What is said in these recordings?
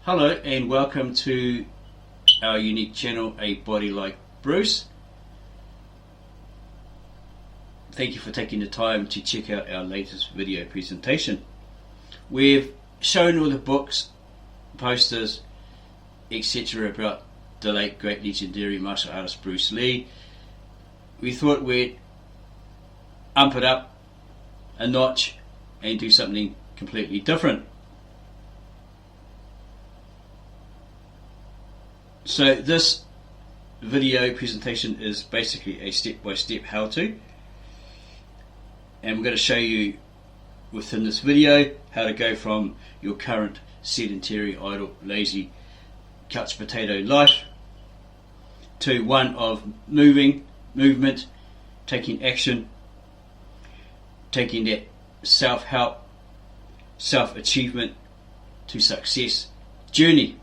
Hello and welcome to our unique channel, A Body Like Bruce. Thank you for taking the time to check out our latest video presentation. We've shown all the books, posters, etc. about the late great legendary martial artist Bruce Lee. We thought we'd amp it up a notch and do something completely different. So this video presentation is basically a step-by-step how-to, and we're going to show you within this video how to go from your current sedentary, idle, lazy, couch potato life to one of movement, taking action, taking that self-help, self-achievement to success journey.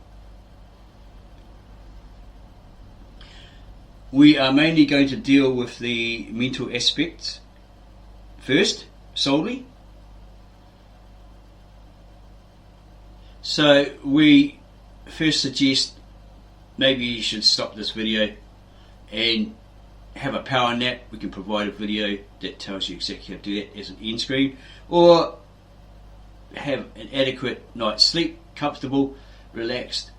We are mainly going to deal with the mental aspects first, solely. So we first suggest maybe you should stop this video and have a power nap. We can provide a video that tells you exactly how to do that as an end screen, or have an adequate night's sleep, comfortable, relaxed,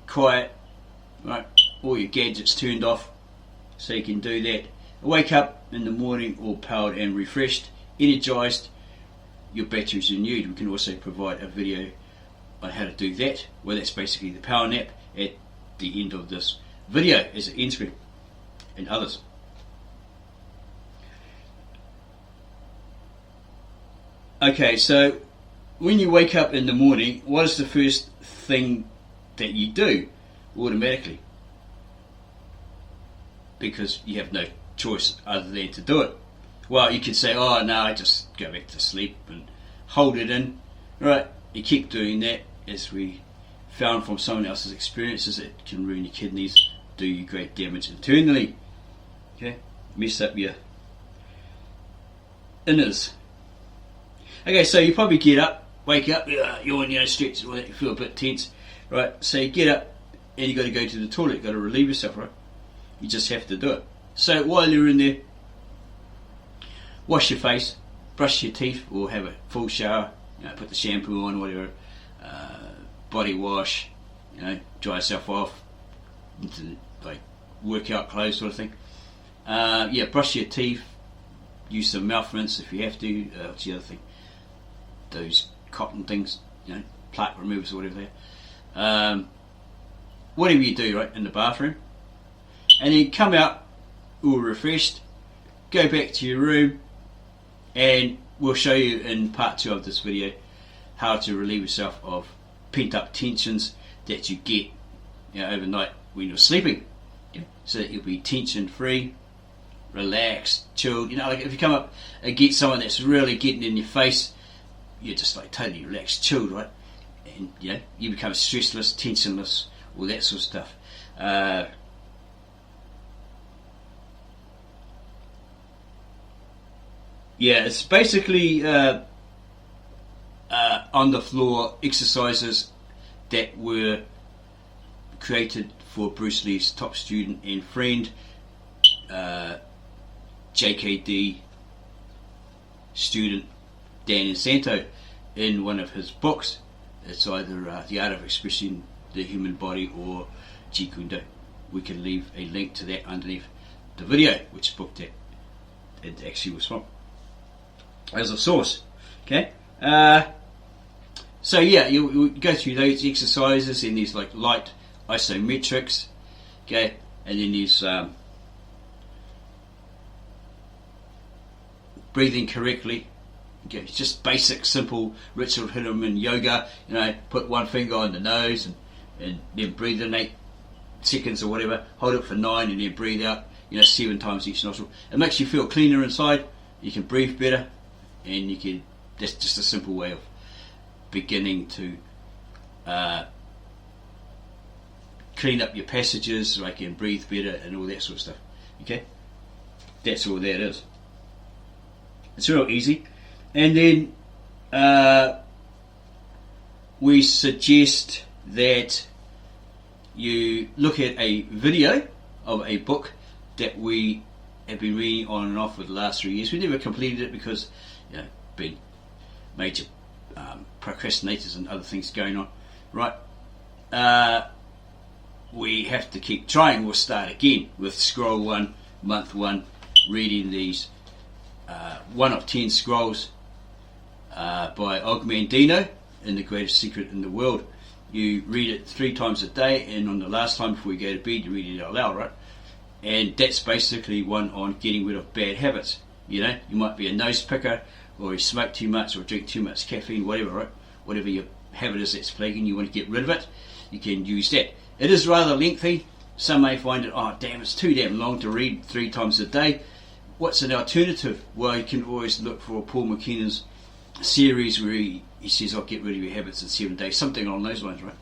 quiet, right? All your gadgets turned off, so you can do that. Wake up in the morning all powered and refreshed, energized, your batteries renewed. We can also provide a video on how to do that, well, that's basically the power nap at the end of this video as an end screen, and others. Okay, so when you wake up in the morning, what is the first thing that you do automatically? Because you have no choice other than to do it. Well, you could say, oh no, I just go back to sleep and hold it in. Right, you keep doing that, as we found from someone else's experiences, it can ruin your kidneys, do you great damage internally. Okay, mess up your inners. Okay, so you probably get up, wake up, yawn, stretch, all that, you feel a bit tense. Right, so you get up and you got to go to the toilet, you got to relieve yourself, right? You just have to do it. So while you're in there, wash your face, brush your teeth, or have a full shower. Put the shampoo on, whatever. Body wash. Dry yourself off. Into like workout clothes, sort of thing. Brush your teeth. Use some mouth rinse if you have to. What's the other thing? Those cotton things, plaque removers or whatever they are. Whatever you do, right, in the bathroom. And then come out all refreshed, go back to your room, and we'll show you in part 2 of this video how to relieve yourself of pent up tensions that you get overnight when you're sleeping, so that you'll be tension free, relaxed, chilled. Like if you come up and get someone that's really getting in your face, you're just like totally relaxed, chilled, right? And you become stressless, tensionless, all that sort of stuff. It's basically on the floor exercises that were created for Bruce Lee's top student and friend, JKD student Dan Santo, in one of his books. It's either The Art of Expressing the Human Body or Jeet Kune Do. We can leave a link to that underneath the video, which book that it actually was from, as a source. Okay, so you go through those exercises, and there's like light isometrics, okay, and then there's breathing correctly. Okay, it's just basic, simple Richard Hillman yoga. Put one finger on the nose and then breathe in 8 seconds or whatever. Hold it for 9 and then breathe out. 7 times each nostril. It makes you feel cleaner inside. You can breathe better. And that's just a simple way of beginning to clean up your passages so I can breathe better and all that sort of stuff. Okay? That's all that is. It's real easy. And then we suggest that you look at a video of a book that we have been reading on and off for the last 3 years. We never completed it because, been major procrastinators and other things going on, right? We have to keep trying. We'll start again with scroll 1, month 1, reading these 1 of 10 scrolls by Ogmandino in The Greatest Secret in the World. You read it 3 times a day, and on the last time before you go to bed, you read it out loud, right? And that's basically one on getting rid of bad habits. You might be a nose picker, or you smoke too much, or drink too much caffeine, whatever, right? Whatever your habit is that's plaguing you, want to get rid of it, you can use that. It is rather lengthy. Some may find it, oh damn, it's too damn long to read 3 times a day. What's an alternative? Well, you can always look for Paul McKinnon's series where he says, I'll get rid of your habits in 7 days, something along those lines, right?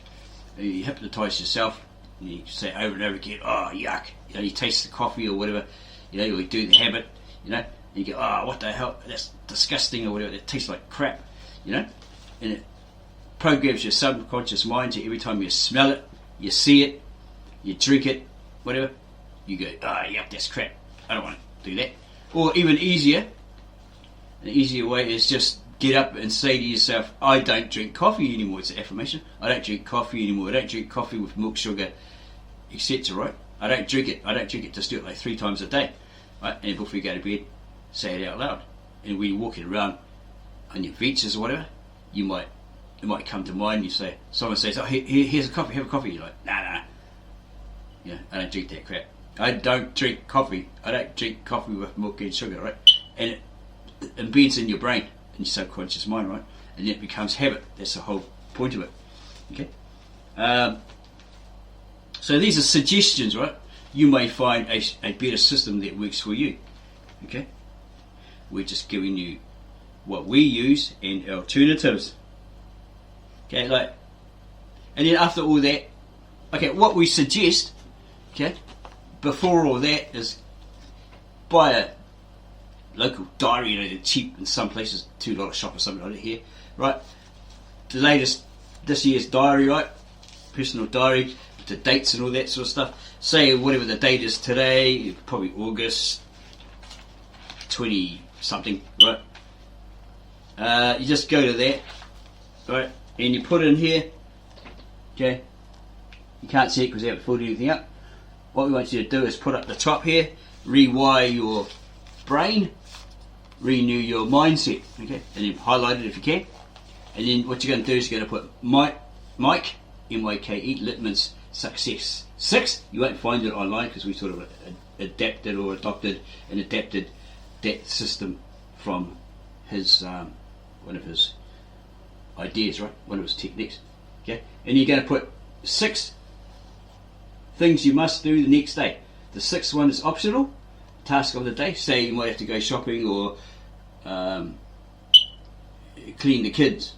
You hypnotise yourself, and you say over and over again, oh yuck, you taste the coffee or whatever, you do the habit, and you go, oh what the hell, that's disgusting or whatever, it tastes like crap, and it programs your subconscious mind to every time you smell it, you see it, you drink it, whatever, you go, oh yuck, that's crap, I don't want to do that. Or even easier, an easier way is just get up and say to yourself, I don't drink coffee anymore. It's an affirmation. I don't drink coffee anymore. I don't drink coffee with milk, sugar, etc. Right? I don't drink it. I don't drink it. Just do it like 3 times a day. Right? And before you go to bed, say it out loud. And when you're walking around on your beaches or whatever, it might come to mind. You say, someone says, oh, here's a coffee. Have a coffee. You're like, nah. I don't drink that crap. I don't drink coffee. I don't drink coffee with milk and sugar. Right? And it embeds in your brain, in your subconscious mind, right? And it becomes habit. That's the whole point of it. Okay. So these are suggestions, right? You may find a better system that works for you. Okay. We're just giving you what we use and alternatives. Okay, and then after all that, okay, what we suggest, okay, before all that is buy a local diary, they're cheap in some places, $2 shop or something like that here, right? The latest, this year's diary, right? Personal diary, with the dates and all that sort of stuff. Say whatever the date is today, probably August 20 something, right? You just go to that, right? And you put it in here, okay? You can't see it because I haven't filled anything up. What we want you to do is put up the top here, rewire your brain, renew your mindset, okay? And then highlight it if you can. And then what you're going to do is you're going to put Mike, M-Y-K-E, Littman's Success 6. You won't find it online because we sort of adapted that system from his one of his ideas, right? One of his techniques, okay? And you're going to put 6 things you must do the next day. The 6th one is optional, task of the day. Say you might have to go shopping or clean the kids,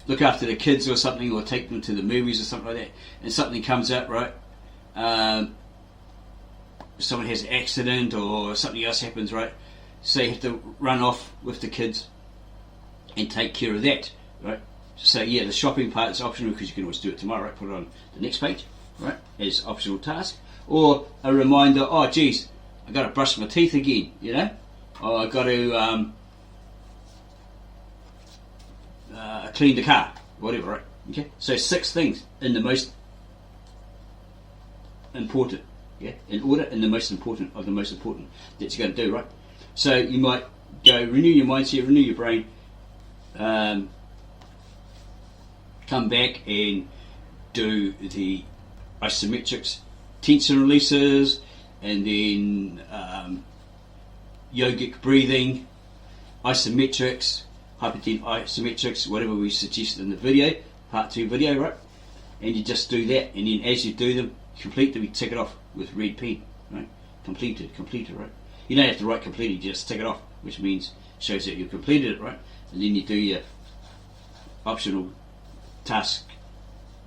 look after the kids or something, or take them to the movies or something like that, and something comes up, right? Someone has an accident or something else happens, right? So you have to run off with the kids and take care of that, right? So yeah, the shopping part is optional because you can always do it tomorrow, right? Put it on the next page, right? As optional task. Or a reminder, oh geez, I got to brush my teeth again, or I got to clean the car, whatever, right? Okay, so 6 things in the most important, in order, and the most important of the most important that you're going to do, right? So you might go renew your mindset, renew your brain, come back and do the isometrics, tension releases, and then yogic breathing, isometrics, hypertension isometrics, whatever we suggested in the video, part 2 video, right? And you just do that, and then as you do them, complete them, you tick it off with red pen, right? Completed, right? You don't have to write completed, you just tick it off, which means shows that you completed it, right? And then you do your optional task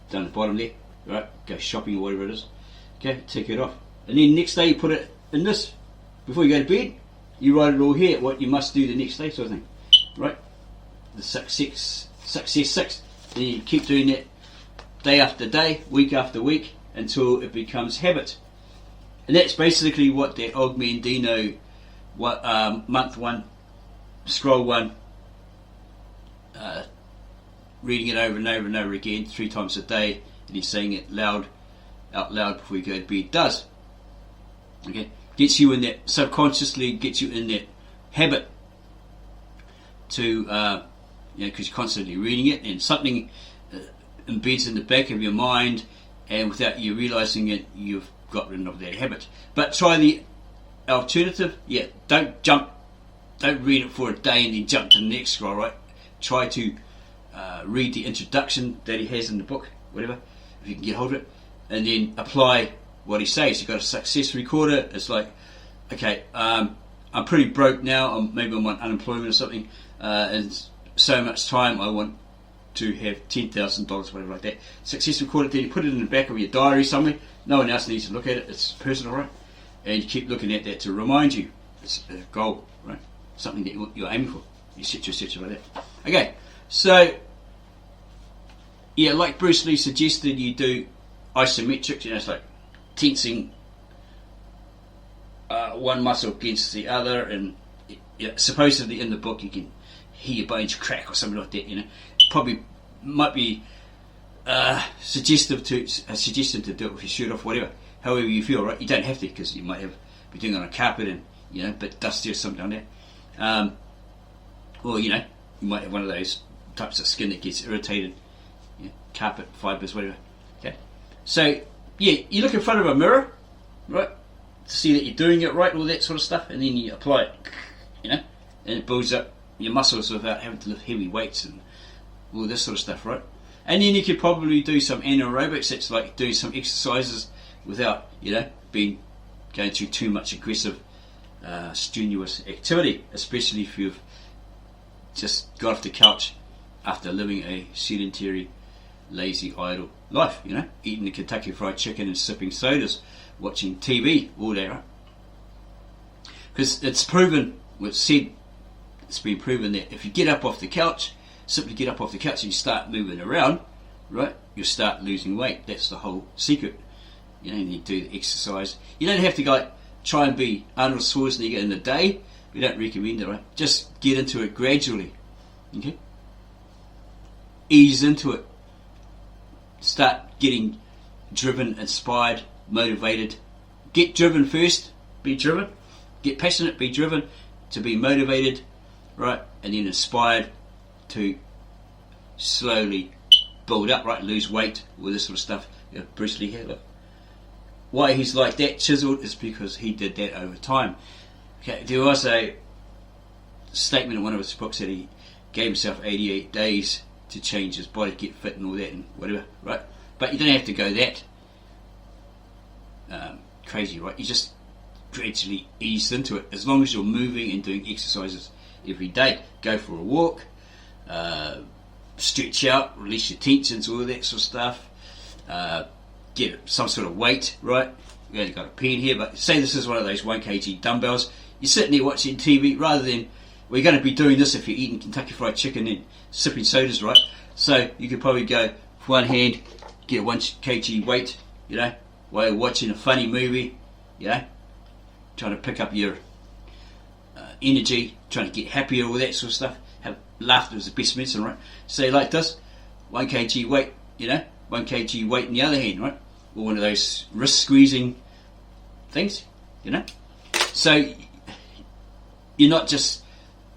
down the bottom there, right? Go shopping or whatever it is, okay? Tick it off, and then next day you put it in this. Before you go to bed, you write it all here, what you must do the next day, sort of thing, right? The success success 6. And you keep doing that day after day, week after week, until it becomes habit. And that's basically what that Og Mandino month 1, scroll 1, reading it over and over and over again 3 times a day, and he's saying it out loud before you go to bed does. Okay, gets you in that, subconsciously gets you in that habit to because you're constantly reading it, and something embeds in the back of your mind, and without you realizing it, you've got rid of that habit. But try the alternative. Don't read it for a day and then jump to the next scroll, right? Try to read the introduction that he has in the book, whatever, if you can get hold of it, and then apply what he says. You've got a success recorder. It's like, okay, I'm pretty broke now, maybe I'm on unemployment or something, and so much time I want to have $10,000, whatever like that. Success recorder, then you put it in the back of your diary somewhere. No one else needs to look at it. It's personal, right? And you keep looking at that to remind you. It's a goal, right? Something that you're aiming for. etc. like that. Okay, so like Bruce Lee suggested, you do isometrics. It's like tensing one muscle against the other, and supposedly in the book you can hear your bones crack or something like that. Probably might be suggestive to do it with your shirt off, whatever, however you feel, right? You don't have to, because you might be doing it on a carpet and a bit dusty or something down there, or you might have one of those types of skin that gets irritated, carpet fibers, whatever. Okay, so you look in front of a mirror, right, to see that you're doing it right, all that sort of stuff, and then you apply it, and it builds up your muscles without having to lift heavy weights and all this sort of stuff, right? And then you could probably do some anaerobics. It's like doing some exercises without, going through too much aggressive, strenuous activity, especially if you've just got off the couch after living a sedentary, lazy, idle life, eating the Kentucky Fried Chicken and sipping sodas, watching TV all day, right? Because it's been proven that if you get up off the couch, simply get up off the couch and you start moving around, right, you'll start losing weight. That's the whole secret. And you do the exercise. You don't have to try and be Arnold Schwarzenegger in a day. We don't recommend it, right? Just get into it gradually. Okay? Ease into it. Start getting driven, inspired, motivated. Get driven first. Be driven. Get passionate. Be driven. To be motivated, right? And then inspired to slowly build up, right? Lose weight, all this sort of stuff. Bruce Lee here, look. Why he's like that, chiseled, is because he did that over time. Okay, there was a statement in one of his books that he gave himself 88 days to change his body, get fit and all that and whatever, right? But you don't have to go that crazy, right? You just gradually ease into it. As long as you're moving and doing exercises every day. Go for a walk, stretch out, release your tensions, all that sort of stuff. Get some sort of weight, right? You've got a pen here, but say this is one of those 1 kg dumbbells. You're sitting there watching TV, rather than, you're going to be doing this if you're eating Kentucky Fried Chicken and sipping sodas, right? So you could probably go with one hand, get a 1 kg weight, while you're watching a funny movie, trying to pick up your energy, trying to get happier, all that sort of stuff. Laughter is the best medicine, right? Say like this, 1 kg weight, 1 kg weight in the other hand, right? Or one of those wrist squeezing things, So you're not just,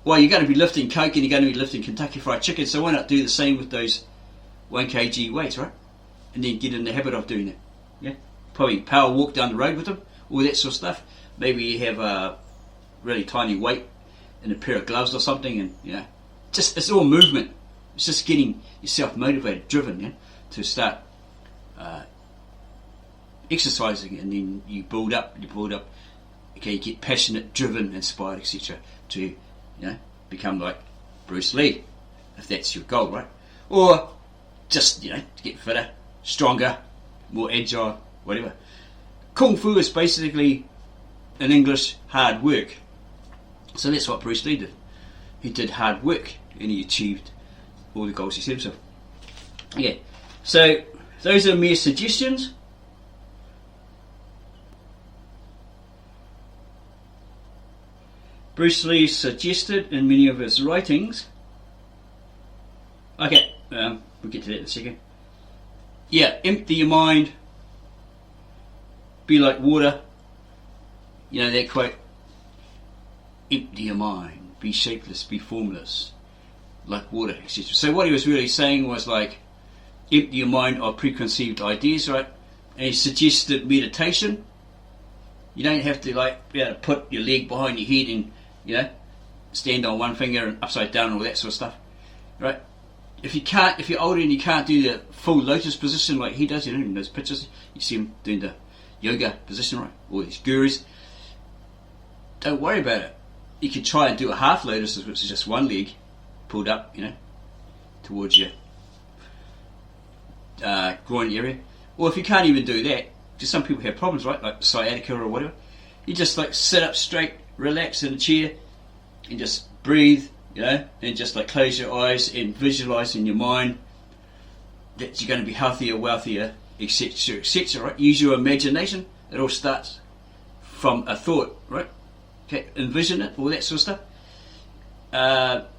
you're going to be lifting Coke and you're going to be lifting Kentucky Fried Chicken, so why not do the same with those 1 kg weights, right? And then get in the habit of doing it. Probably power walk down the road with them, all that sort of stuff. Maybe you have a really tiny weight in a pair of gloves or something, and it's all movement. It's just getting yourself motivated, driven, to start exercising, and then you build up. Okay, you get passionate, driven, inspired, etc. to become like Bruce Lee, if that's your goal, right? Or just to get fitter, stronger, more agile, whatever. Kung Fu is basically, in English, hard work. So that's what Bruce Lee did. He did hard work and he achieved all the goals he set himself. Okay, so those are mere suggestions. Bruce Lee suggested in many of his writings. Okay, we'll get to that in a second. Yeah, empty your mind. Be like water. You know that quote? Empty your mind. Be shapeless, be formless. Like water, etc. So what he was really saying was like, empty your mind of preconceived ideas, right? And he suggested meditation. You don't have to like be able to put your leg behind your head and, you know, stand on one finger and upside down and all that sort of stuff, right? If you're older and you can't do the full lotus position like he does, you know, in those pictures, you see him doing the yoga position, right? All these gurus. Don't worry about it. You could try and do a half lotus, which is just one leg pulled up, you know, towards your groin area. Or if you can't even do that, because some people have problems, right, like sciatica or whatever, you just like sit up straight, relax in a chair, and just breathe, you know, and just like close your eyes and visualize in your mind that you're going to be healthier, wealthier, etc., etc., right? Use your imagination. It all starts from a thought, right? Okay, envision it, all that sort of stuff.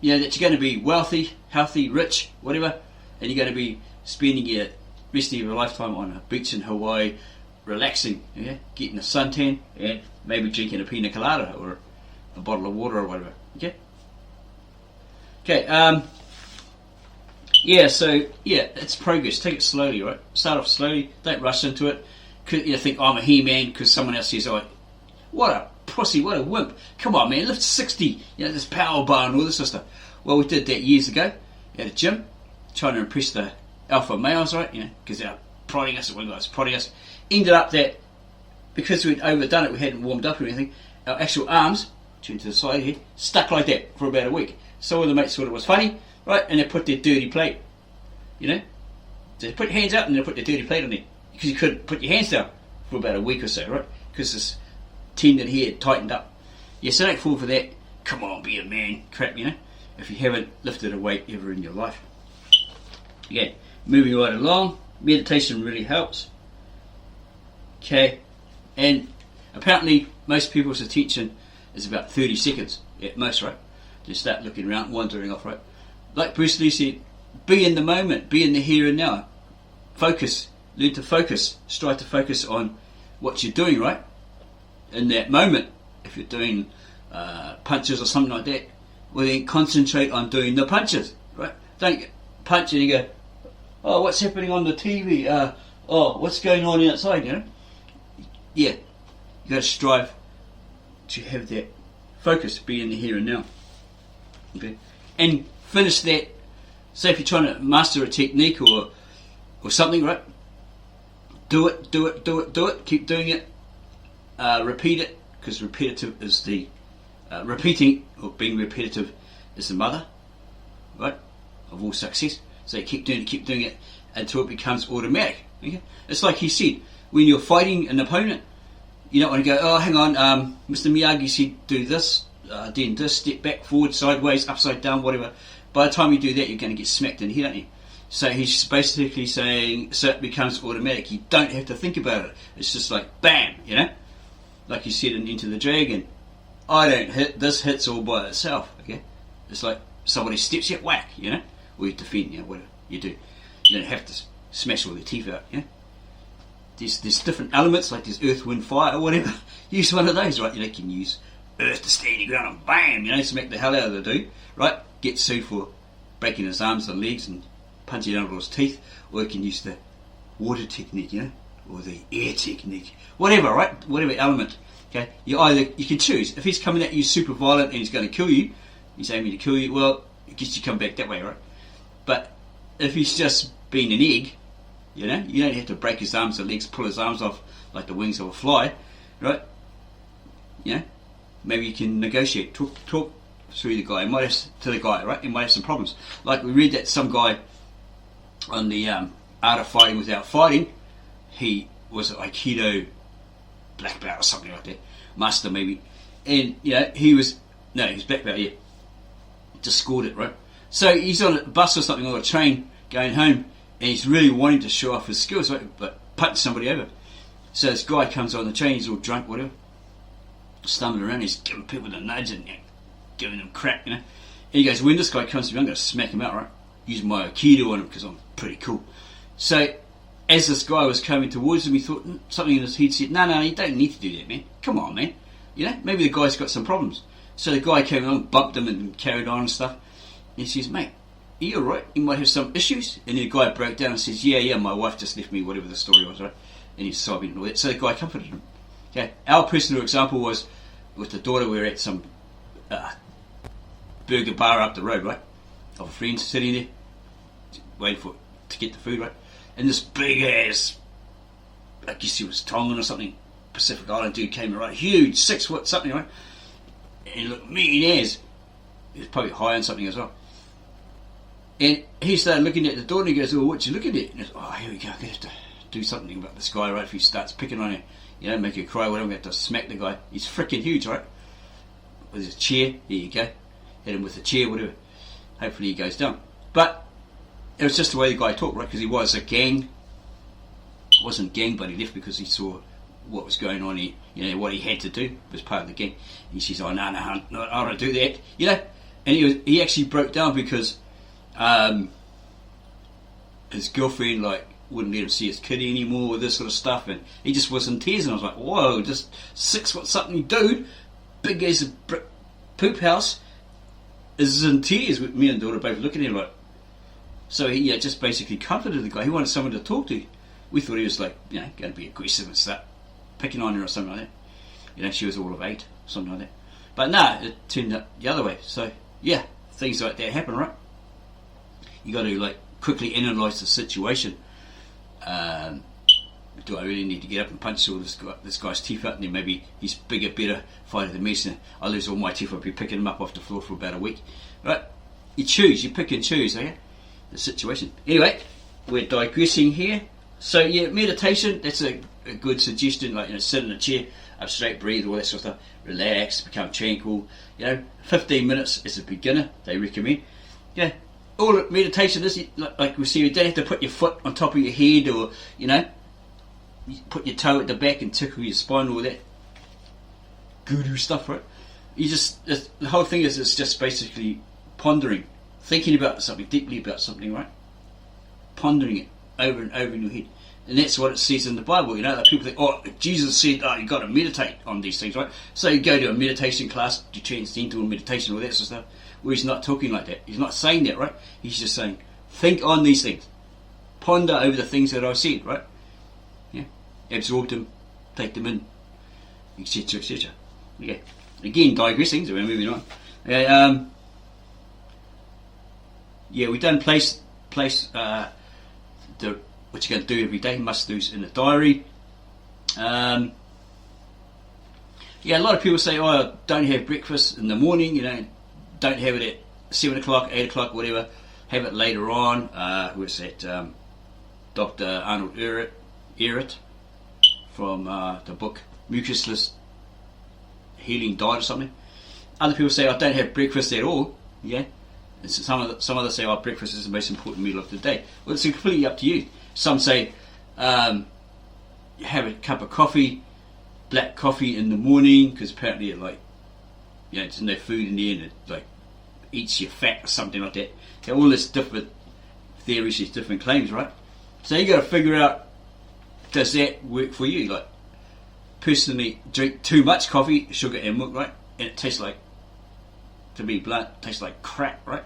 You know, that you're going to be wealthy, healthy, rich, whatever, and you're going to be spending your rest of your lifetime on a beach in Hawaii, relaxing, yeah, getting a suntan, and maybe drinking a pina colada or a bottle of water or whatever. Okay. Okay. Yeah. So yeah, it's progress. Take it slowly, right? Start off slowly. Don't rush into it. You think, oh, I'm a he-man because someone else says, oh, what a pussy, what a wimp. Come on, man, lift 60. You know, this power bar and all this sort of stuff. Well, we did that years ago at a gym, trying to impress the alpha males, right? You know, because they're prodding us, one guy's prodding us. Ended up that because we'd overdone it, we hadn't warmed up or anything, our actual arms, turned to the side here, stuck like that for about a week. So all the mates thought it was funny, right? And they put their dirty plate, you know? So they put your hands up and they put their dirty plate on there. Because you couldn't put your hands down for about a week or so, right? Because this tendon here tightened up. Yeah, so don't fall for that, come on, be a man crap, you know? If you haven't lifted a weight ever in your life. Okay, moving right along, meditation really helps. Okay, and apparently most people's attention is about 30 seconds at most, right? Just start looking around, wandering off, right? Like Bruce Lee said, be in the moment, be in the here and now. Focus, learn to focus, strive to focus on what you're doing, right? In that moment, if you're doing punches or something like that, well then concentrate on doing the punches, right? Don't punch and you go, oh, what's happening on the TV? Oh, what's going on outside, you know? Yeah, you got to strive to have that focus, be in the here and now. Okay, and finish that. Say if you're trying to master a technique or something, right? Do it. Keep doing it. Repeat it, because repetitive is the repeating or being repetitive is the mother, right, of all success. So keep doing it until it becomes automatic. Okay? It's like he said, when you're fighting an opponent, you don't want to go, oh, hang on, Mr. Miyagi said do this, then this, step back, forward, sideways, upside down, whatever. By the time you do that, you're going to get smacked in the head, aren't you? So he's basically saying, so it becomes automatic. You don't have to think about it. It's just like, bam, you know? Like you said in Into the Dragon, I don't hit, this hits all by itself, okay? It's like somebody steps you, whack, you know? Or you defend, you know, whatever you do. You don't have to smash all your teeth out, you know? There's different elements, like there's earth, wind, fire, or whatever. Use one of those, right? You know, you can use earth to stand your ground and bam, you know, smack the hell out of the dude, right? Get sued for breaking his arms and legs and punching out all his teeth. Or you can use the water technique, you know? Or the air technique. Whatever, right? Whatever element. Okay? You can choose. If he's coming at you super violent and he's going to kill you, he's aiming to kill you, well, I guess you come back that way, right? But if he's just being an egg, you know, you don't have to break his arms and legs, pull his arms off like the wings of a fly, right? You know, maybe you can negotiate, talk through the guy. Right? He might have some problems. Like we read that some guy on the Art of Fighting Without Fighting, he was an Aikido black belt or something like that, master maybe, and you know he was black belt, yeah. Just scored it, right? So he's on a bus or something, or a train going home, and he's really wanting to show off his skills, right? But punch somebody over. So this guy comes on the train, he's all drunk, whatever, stumbling around, he's giving people the nudge and giving them crap, And he goes, when this guy comes to me, I'm going to smack him out, right? Use my Aikido on him because I'm pretty cool. So as this guy was coming towards him, he thought something in his head said, no, you don't need to do that, man. Come on, man. Maybe the guy's got some problems. So the guy came along, bumped him and carried on and stuff. And he says, mate, are you alright? You might have some issues. And the guy broke down and says, yeah, my wife just left me, whatever the story was, right? And he's sobbing and all that. So the guy comforted him. Okay. Our personal example was with the daughter. We were at some burger bar up the road, right? Of a friend sitting there, waiting to get the food, right? And this big ass, I guess he was Tongan or something, Pacific Island dude came right, huge, 6 foot something, right? And he looked mean as. He was probably high on something as well. And he started looking at the door and he goes, oh, what you looking at? And he goes, oh, here we go, I'm going to have to do something about this guy, right? If he starts picking on you, make you cry, whatever, I'm going to have to smack the guy. He's freaking huge, right? With his chair, there you go. Hit him with the chair, whatever. Hopefully he goes down. But it was just the way the guy talked, right? Because he was a gang. It wasn't gang, but he left because he saw what was going on. What he had to do was part of the gang. He says, "Oh no, I don't do that," And he actually broke down because his girlfriend wouldn't let him see his kid anymore with this sort of stuff, and he just was in tears. And I was like, "Whoa, just 6 foot something dude, big as a brick poop house, is in tears." With me and daughter both looking at him like. So he just basically comforted the guy. He wanted someone to talk to. We thought he was going to be aggressive and start picking on her or something like that. She was all of 8, something like that. But no, it turned out the other way. So yeah, things like that happen, right? You got to quickly analyse the situation. Do I really need to get up and punch all this guy's teeth out? And then maybe he's bigger, better fighter than me. So I lose all my teeth. I'll be picking him up off the floor for about a week, right? You pick and choose, okay? The situation. Anyway, we're digressing here. So yeah, meditation, that's a good suggestion. Sit in a chair, up straight, breathe, all that sort of stuff. Relax, become tranquil. 15 minutes as a beginner, they recommend. Yeah, all meditation is like we see. You don't have to put your foot on top of your head, or you put your toe at the back and tickle your spine, all that guru stuff, right? The whole thing is it's just basically pondering. Thinking about something, deeply about something, right? Pondering it over and over in your head. And that's what it says in the Bible, people think, oh, Jesus said, you've got to meditate on these things, right? So you go to a meditation class, do transcendental meditation, all that sort of stuff, where he's not talking like that. He's not saying that, right? He's just saying, think on these things. Ponder over the things that I've said, right? Yeah. Absorb them, take them in, etc., etc. Okay. Again, digressing, so we're moving on. Okay, we've done place what you're going to do every day, must-dos in the diary. A lot of people say, oh, don't have breakfast in the morning, don't have it at 7 o'clock, 8 o'clock, whatever, have it later on. Who's that? Dr. Arnold Ehret from the book Mucusless Healing Diet or something. Other people say, I don't have breakfast at all, yeah. And so some others say, oh, breakfast is the most important meal of the day. Well, it's completely up to you. Some say, have a cup of coffee, black coffee in the morning, because apparently it there's no food in there and it eats your fat or something like that. So all this different theories, these different claims, right? So you got to figure out, does that work for you? Personally, drink too much coffee, sugar and milk, right? And it tastes to be blunt, tastes like crap, right?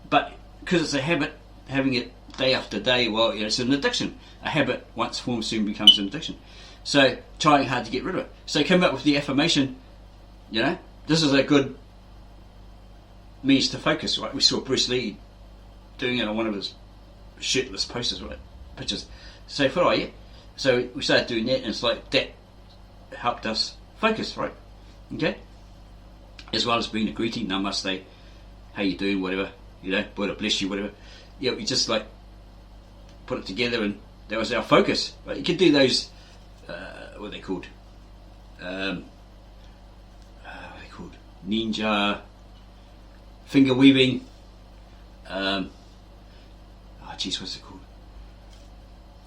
But because it's a habit, having it day after day, it's an addiction. A habit, once formed, soon becomes an addiction. So trying hard to get rid of it. So come up with the affirmation, this is a good means to focus, right? We saw Bruce Lee doing it on one of his shirtless posters, right? Pictures. So So we started doing that, and it's that helped us focus, right? Okay? As well as being a greeting, namaste, how you doing, whatever, Buddha bless you, whatever. Yeah, we just put it together, and that was our focus. Right? You could do those, what are they called? Ninja, finger weaving. What's it called?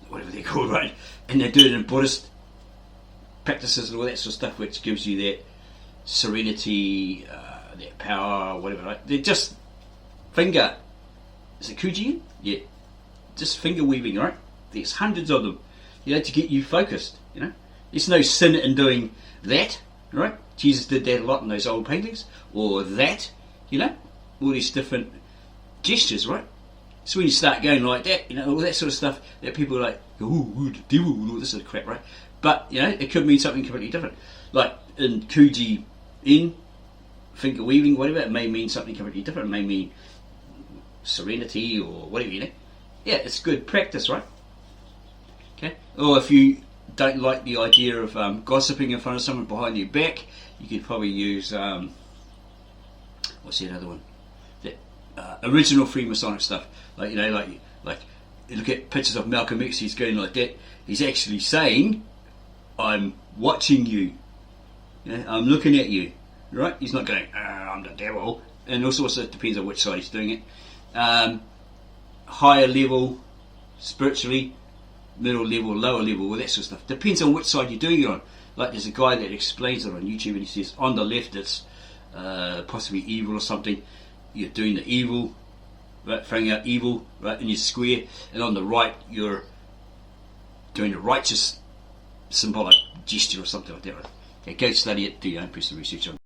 Whatever they're called, right? And they do it in Buddhist practices and all that sort of stuff, which gives you that serenity, that power, whatever, right? They're just finger. Is it Kuji? Yeah. Just finger weaving, right? There's hundreds of them, to get you focused, There's no sin in doing that, right? Jesus did that a lot in those old paintings, or that, all these different gestures, right? So when you start going like that, all that sort of stuff, that people are like, oh, the devil, and all this sort of crap, right? But, it could mean something completely different. Like in Kuji in, finger weaving, whatever, it may mean something completely different. It may mean serenity or whatever, Yeah, it's good practice, right? Okay. Or if you don't like the idea of gossiping in front of someone behind your back, you could probably use, what's the other one? That original Freemasonic stuff. Like, like you look at pictures of Malcolm X, he's going like that. He's actually saying, I'm watching you. I'm looking at you. Right? He's not going, I'm the devil. And also it depends on which side he's doing it. Higher level, spiritually, middle level, lower level, all that sort of stuff. Depends on which side you're doing it on. Like there's a guy that explains it on YouTube, and he says on the left it's possibly evil or something. You're doing the evil, right, throwing out evil, right, in your square, and on the right you're doing the righteous symbolic gesture or something like that. Right? Okay, go study it, do your own personal research on it.